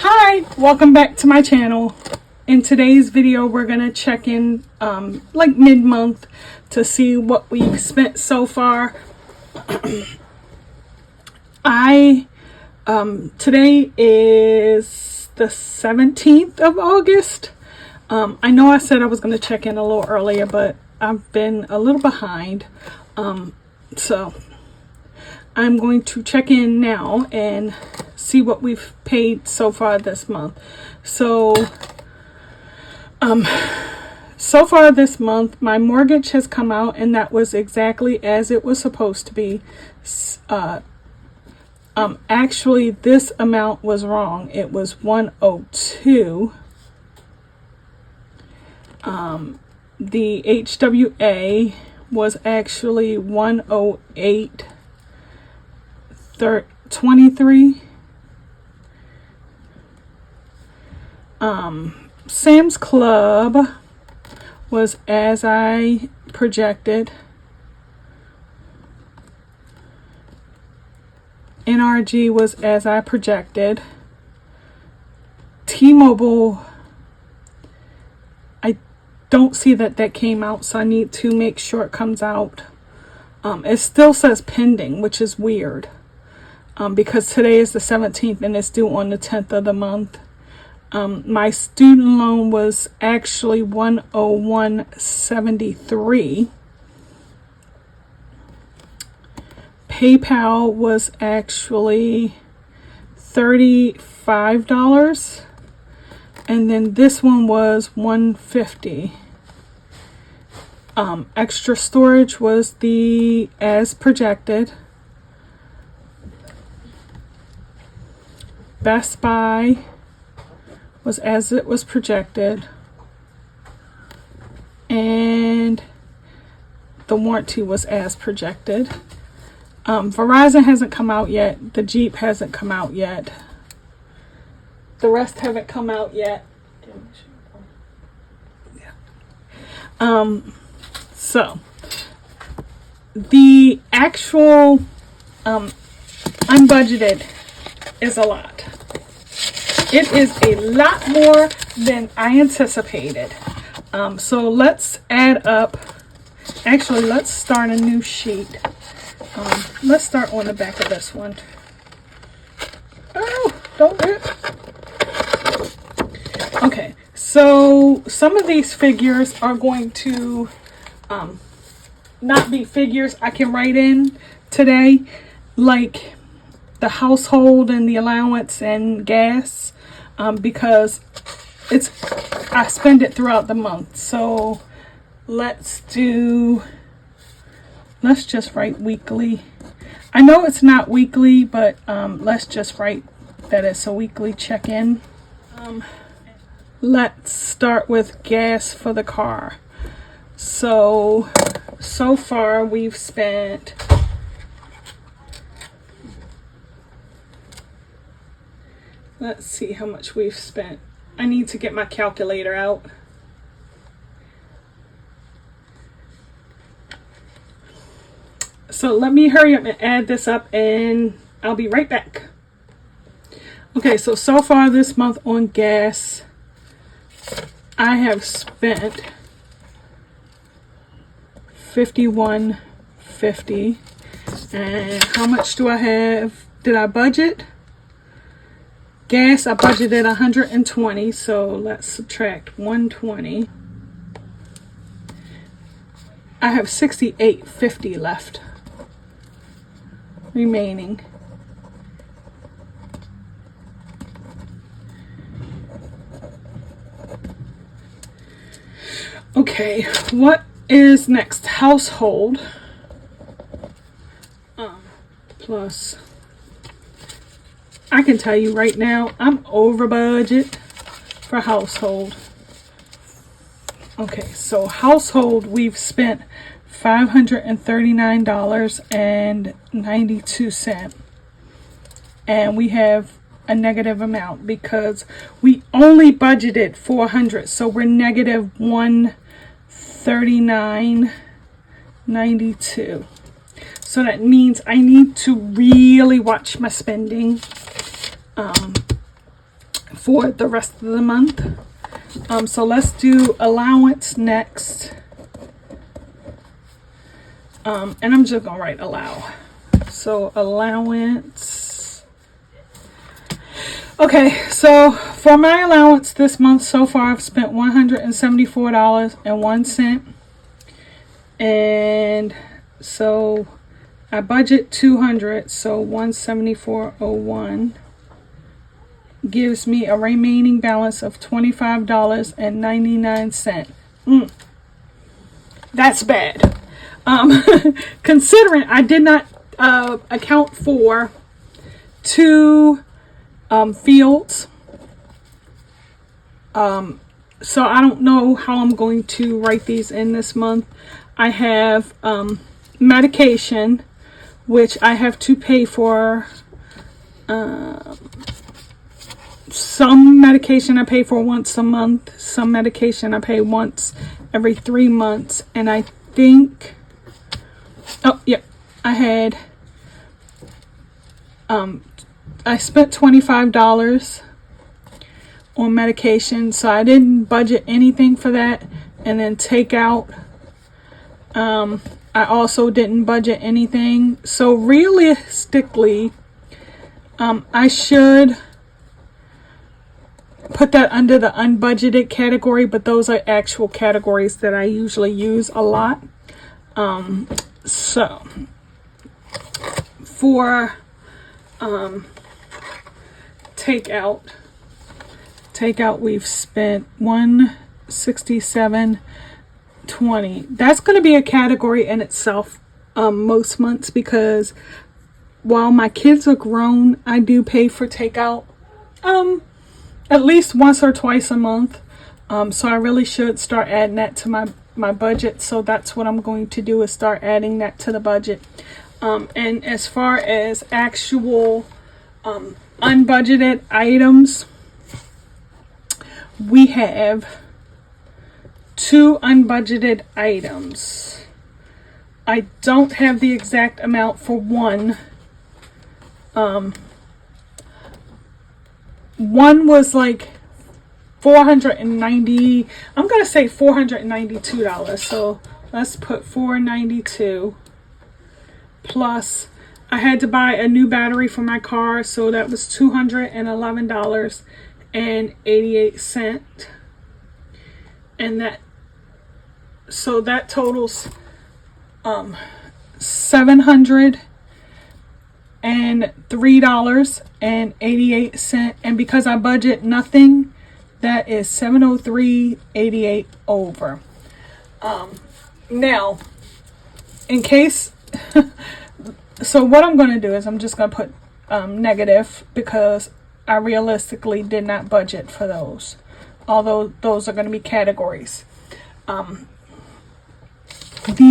Hi, welcome back to my channel. In today's video we're gonna check in like mid-month to see what we've spent so far. Today is the 17th of August. I know I said I was gonna check in a little earlier, but I've been a little behind. So I'm going to check in now and see what we've paid so far this month. So far this month my mortgage has come out, and that was exactly as it was supposed to be. Actually this amount was wrong. It was 102. The HWA was actually 108.23. Sam's Club was as I projected. NRG was as I projected. T-Mobile, I don't see that came out, so I need to make sure it comes out. It still says pending, which is weird, because today is the 17th and it's due on the 10th of the month. My student loan was actually 101.73. PayPal was actually $35, and then this one was $150. Extra storage was the as projected. Best Buy was as it was projected, and the warranty was as projected. Verizon hasn't come out yet. The Jeep hasn't come out yet. The rest haven't come out yet. So the actual unbudgeted is a lot. It is a lot more than I anticipated. So let's add up. Actually, let's start a new sheet. Let's start on the back of this one. Oh, don't rip. Okay, so some of these figures are going to not be figures I can write in today, like the household and the allowance and gas, because I spend it throughout the month. So let's just write weekly. I know it's not weekly, but let's just write that it's a weekly check-in. Let's start with gas for the car. So far we've spent let's see how much we've spent. I need to get my calculator out. So let me hurry up and add this up, and I'll be right back. Okay, so far this month on gas, I have spent $51.50. And how much do I have? Did I budget? Gas, I budgeted $120, so let's subtract 120. I have $68.50 left remaining. Okay, what is next? Household plus, I can tell you right now, I'm over budget for household. Okay, so household, we've spent $539.92, and we have a negative amount because we only budgeted $400, so we're negative $139.92. So that means I need to really watch my spending. for the rest of the month. So let's do allowance next. And I'm just gonna write allow. So allowance. Okay, so for my allowance this month so far, I've spent $174.01. And so I budget $200, so $174.01 gives me a remaining balance of $25.99. That's bad. Considering I did not account for two fields. So I don't know how I'm going to write these in this month. I have medication, which I have to pay for. Some medication I pay for once a month. Some medication I pay once every 3 months. And I think, oh, yep, I had, I spent $25 on medication. So I didn't budget anything for that. And then take out, I also didn't budget anything. So realistically, I should put that under the unbudgeted category, but those are actual categories that I usually use a lot. So for takeout, we've spent $167.20. That's going to be a category in itself most months, because while my kids are grown, I do pay for takeout at least once or twice a month. So I really should start adding that to my budget. So that's what I'm going to do, is start adding that to the budget. And as far as actual unbudgeted items, we have 2 unbudgeted items. I don't have the exact amount for one. One was like $490. I'm gonna say $492. So let's put $492. Plus, I had to buy a new battery for my car, so that was $211.88. And that totals $703.88. And because I budget nothing, that is $703.88 over. Now, in case so what I'm going to do is I'm just going to put negative, because I realistically did not budget for those, although those are going to be categories. The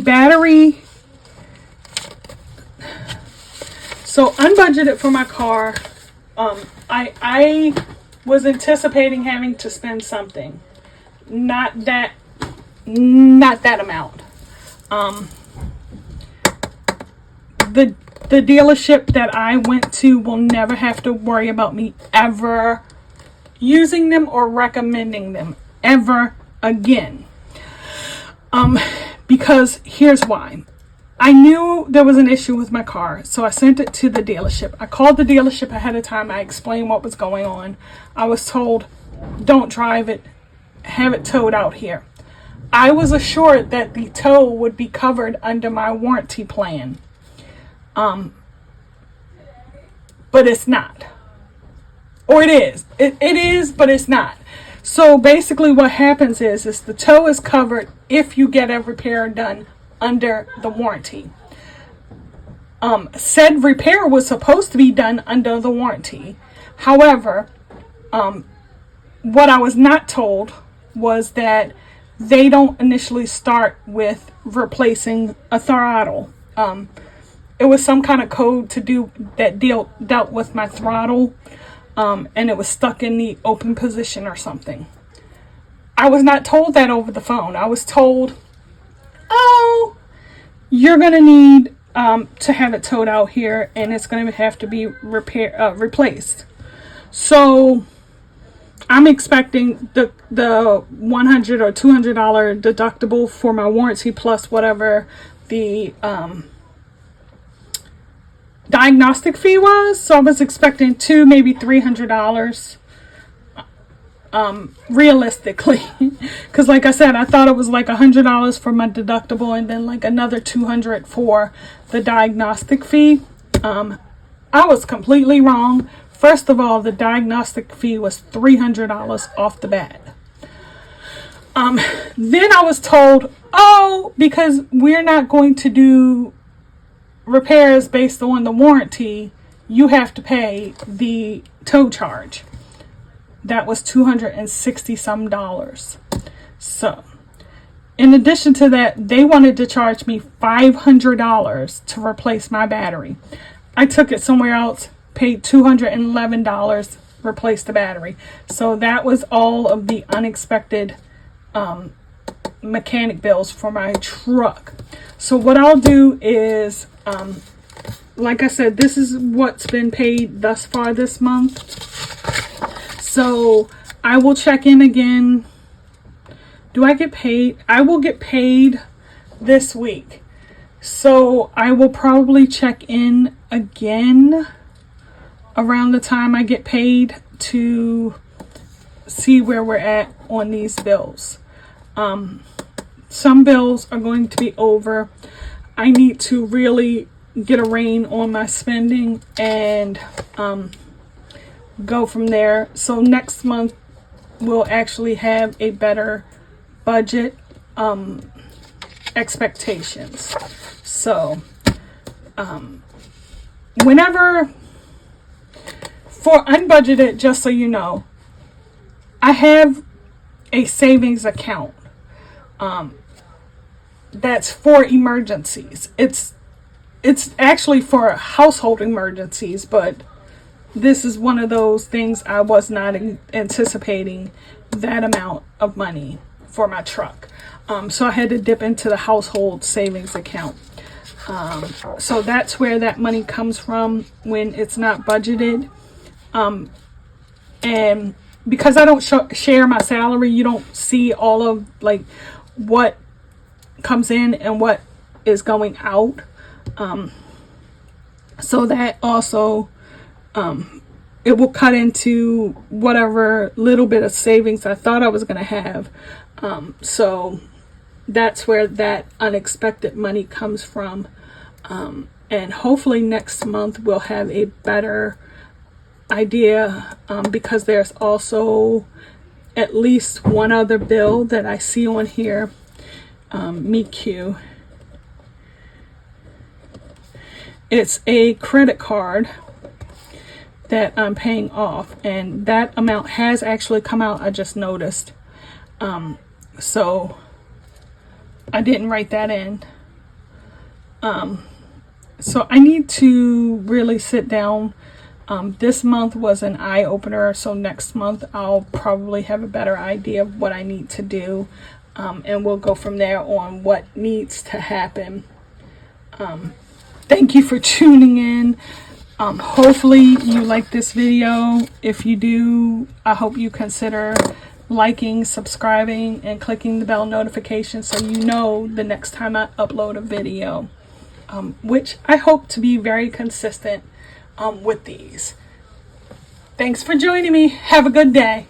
battery, so unbudgeted for my car, I was anticipating having to spend something, not that amount. The dealership that I went to will never have to worry about me ever using them or recommending them ever again. Because here's why. I knew there was an issue with my car, so I sent it to the dealership. I called the dealership ahead of time. I explained what was going on. I was told, don't drive it, have it towed out here. I was assured that the tow would be covered under my warranty plan. But it's not. Or it is. It is, but it's not. So basically what happens is the tow is covered if you get a repair done under the warranty. Said repair was supposed to be done under the warranty. However, what I was not told was that they don't initially start with replacing a throttle. It was some kind of code to do that dealt with my throttle, and it was stuck in the open position or something. I was not told that over the phone. I was told, oh, you're going to need to have it towed out here, and it's going to have to be replaced. So I'm expecting the $100 or $200 deductible for my warranty plus whatever the diagnostic fee was. So I was expecting $200, maybe $300 realistically, because like I said, I thought it was like $100 for my deductible and then like another $200 for the diagnostic fee. I was completely wrong. First of all, the diagnostic fee was $300 off the bat. Then I was told, oh, because we're not going to do repairs based on the warranty, you have to pay the tow charge. That was $260 some. So, in addition to that, they wanted to charge me $500 to replace my battery. I took it somewhere else, paid $211, replaced the battery. So that was all of the unexpected mechanic bills for my truck. So what I'll do is, like I said, this is what's been paid thus far this month. So I will check in again. Do I get paid? I will get paid this week. So I will probably check in again around the time I get paid to see where we're at on these bills. Some bills are going to be over. I need to really get a rein on my spending and go from there. So next month we'll actually have a better budget expectations. So whenever, for unbudgeted, just so you know, I have a savings account that's for emergencies. It's actually for household emergencies, but this is one of those things I was not anticipating that amount of money for my truck. So I had to dip into the household savings account. So that's where that money comes from when it's not budgeted. And because I don't share my salary, you don't see all of like what comes in and what is going out. So that also, it will cut into whatever little bit of savings I thought I was going to have. So that's where that unexpected money comes from. And hopefully next month we'll have a better idea, because there's also at least one other bill that I see on here, MeQ. It's a credit card that I'm paying off, and that amount has actually come out. I just noticed. So I didn't write that in. So I need to really sit down. This month was an eye-opener, so next month I'll probably have a better idea of what I need to do, and we'll go from there on what needs to happen. Thank you for tuning in. Hopefully you like this video. If you do, I hope you consider liking, subscribing, and clicking the bell notification so you know the next time I upload a video, which I hope to be very consistent with these. Thanks for joining me. Have a good day.